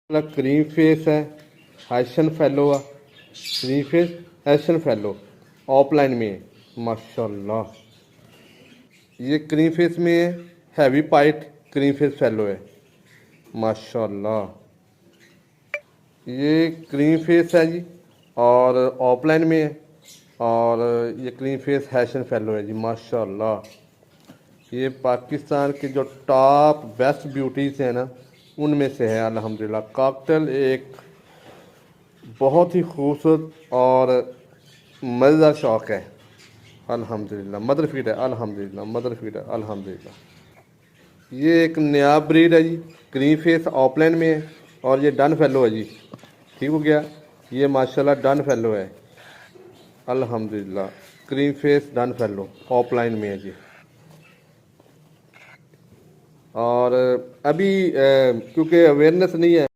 Cream face है, हैशन fellow है, cream face हैशन fellow offline में है। माशाल्लाह ये क्रीम फेस में है, हैवी पाइट क्रीम फेस फेलो है। माशाल्लाह ये क्रीम फेस है जी और ऑफलाइन में है और ये क्रीम फेस हैशन फेलो है जी। माशाल्लाह ये पाकिस्तान के जो टॉप बेस्ट ब्यूटीज़ हैं ना उनमें से है अल्हम्दुलिल्लाह। कॉकटेल एक बहुत ही खूबसूरत और मज़ेदार शौक़ है अल्हम्दुलिल्लाह। मदर फीड है अल्हम्दुलिल्लाह, मदर फीड है अल्हम्दुलिल्लाह। ये एक नया ब्रीड है जी, क्रीम फेस ऑफलाइन में है और ये डन फेलो है जी। ठीक हो गया, ये माशाल्लाह डन फेलो है अल्हम्दुलिल्लाह। Cream face done fellow offline में है जी। और अभी क्योंकि अवेयरनेस नहीं है